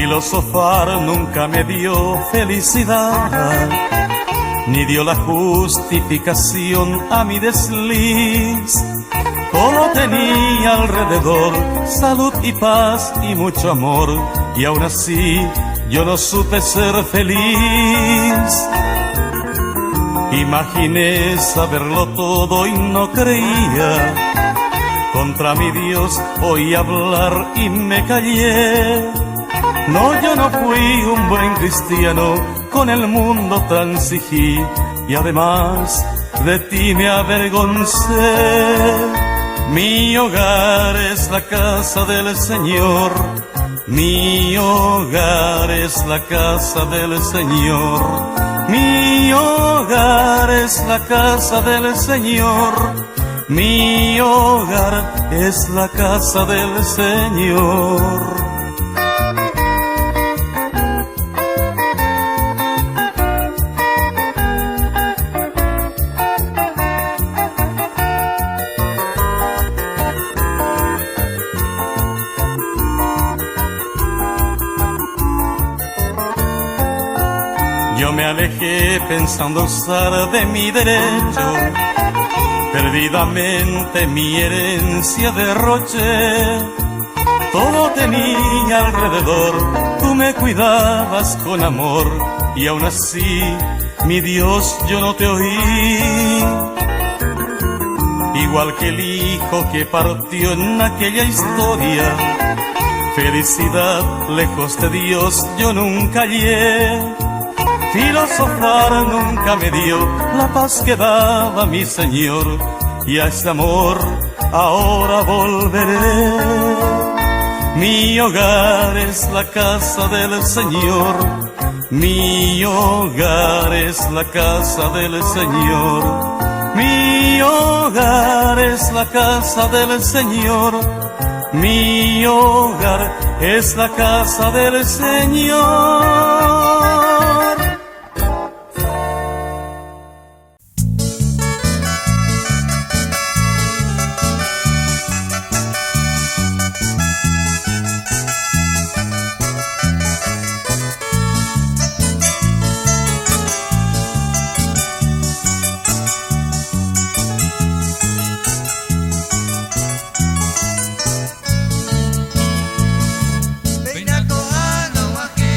Filosofar nunca me dio felicidad, ni dio la justificación a mi desliz. Todo tenía alrededor salud y paz y mucho amor, y aún así yo no supe ser feliz. Imaginé saberlo todo y no creía. Contra mi Dios oí hablar y me callé. No, yo no fui un buen cristiano, con el mundo transigí y además de ti me avergoncé. Mi hogar es la casa del Señor, mi hogar es la casa del Señor, mi hogar es la casa del Señor, mi hogar es la casa del Señor. Yo me alejé pensando usar de mi derecho, perdidamente mi herencia derroché. Todo tenía alrededor, tú me cuidabas con amor, y aún así, mi Dios, yo no te oí. Igual que el hijo que partió en aquella historia, felicidad lejos de Dios yo nunca hallé. Filosofar nunca me dio la paz que daba mi Señor, y a ese amor ahora volveré. Mi hogar es la casa del Señor, mi hogar es la casa del Señor, mi hogar es la casa del Señor, mi hogar es la casa del Señor. Peinaco ana waje,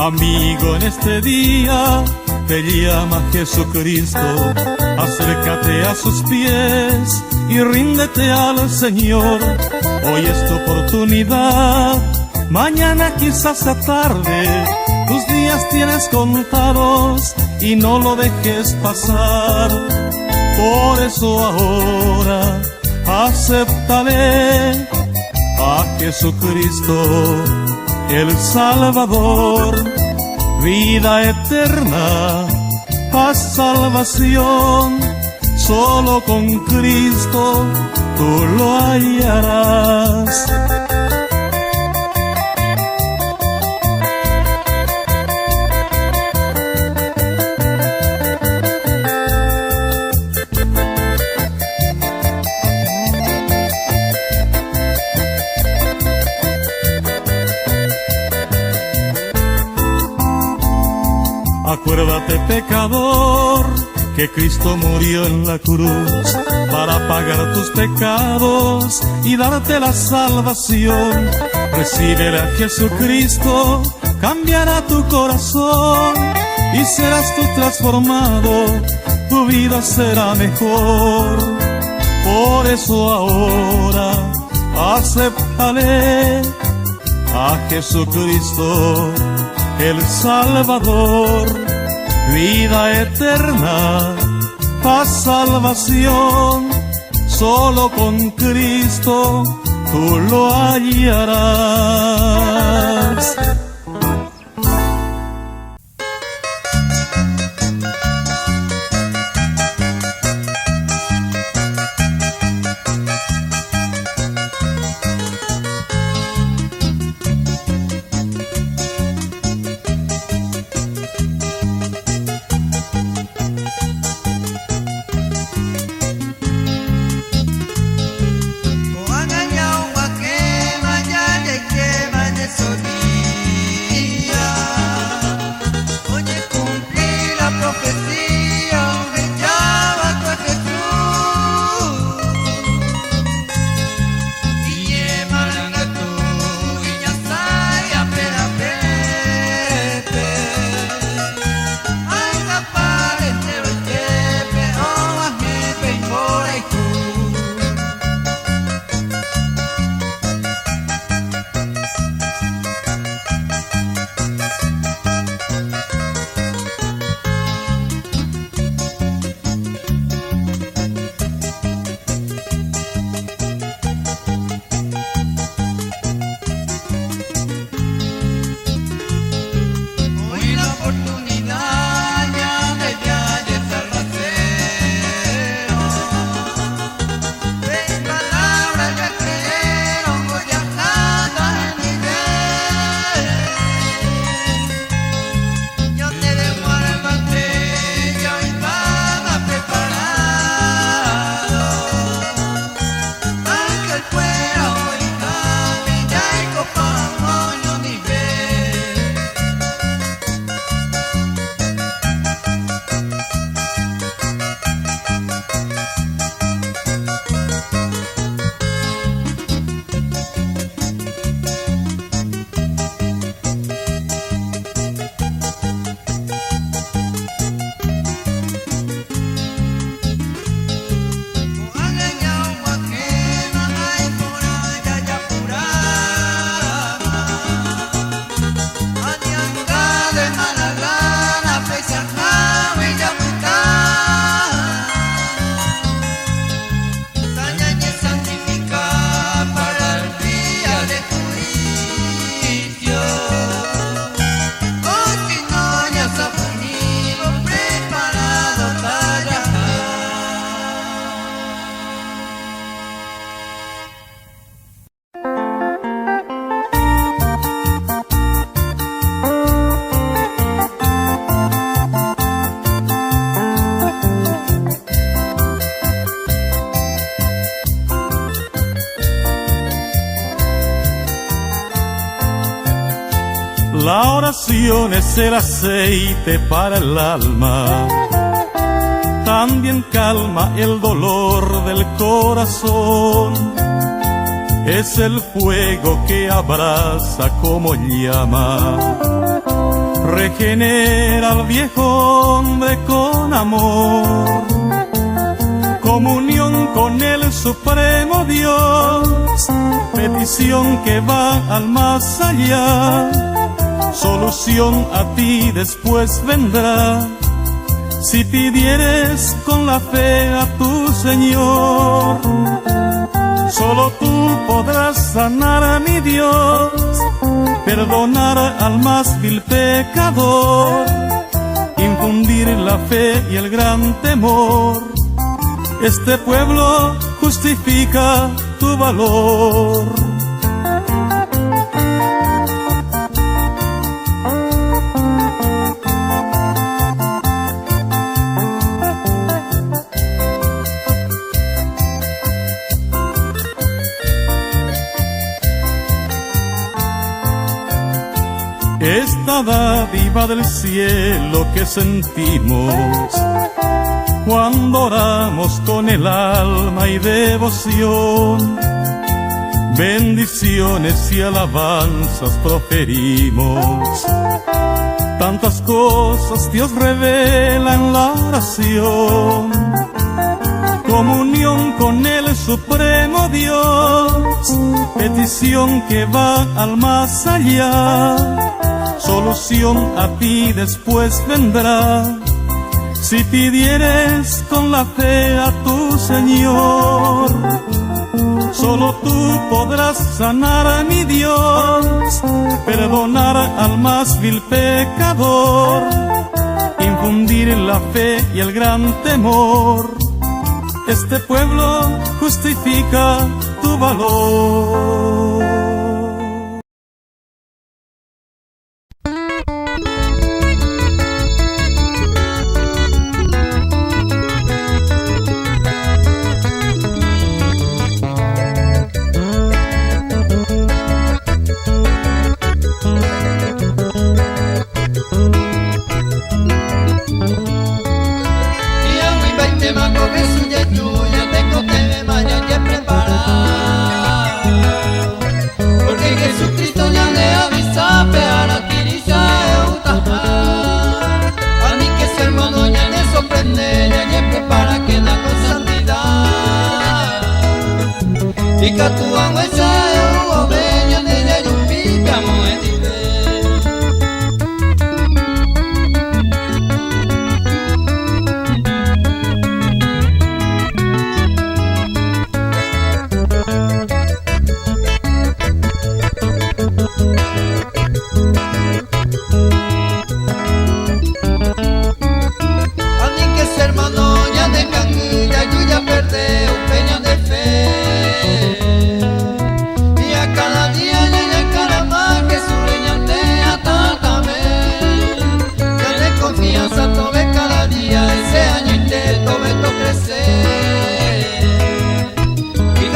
Amigo, en este día te llama Jesucristo. Acércate a sus pies y ríndete al Señor. Hoy es tu oportunidad, mañana quizás sea tarde. Tus días tienes contados y no lo dejes pasar. Por eso ahora acéptale a Jesucristo, el Salvador. Vida eterna, paz, salvación, solo con Cristo tú lo hallarás. Acuérdate, pecador, que Cristo murió en la cruz para pagar tus pecados y darte la salvación. Recíbele a Jesucristo, cambiará tu corazón y serás tú transformado, tu vida será mejor. Por eso ahora acéptale a Jesucristo, el Salvador. Vida eterna, paz, salvación, solo con Cristo tú lo hallarás. La oración es el aceite para el alma, también calma el dolor del corazón. Es el fuego que abraza como llama, regenera al viejo hombre con amor, comunión con el supremo Dios, petición que va al más allá, solución a ti después vendrá, si pidieres con la fe a tu Señor. Solo tú podrás sanar a mi Dios, perdonar al más vil pecador, infundir la fe y el gran temor. Este pueblo justifica tu valor. Esta dádiva del cielo que sentimos cuando oramos con el alma y devoción, bendiciones y alabanzas proferimos. Tantas cosas Dios revela en la oración, comunión con el supremo Dios, petición que va al más allá, solución a ti después vendrá, si pidieres con la fe a tu Señor. Solo tú podrás sanar a mi Dios, perdonar al más vil pecador, infundir la fe y el gran temor. Este pueblo justifica tu valor.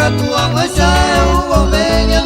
Tu amo esa uvo media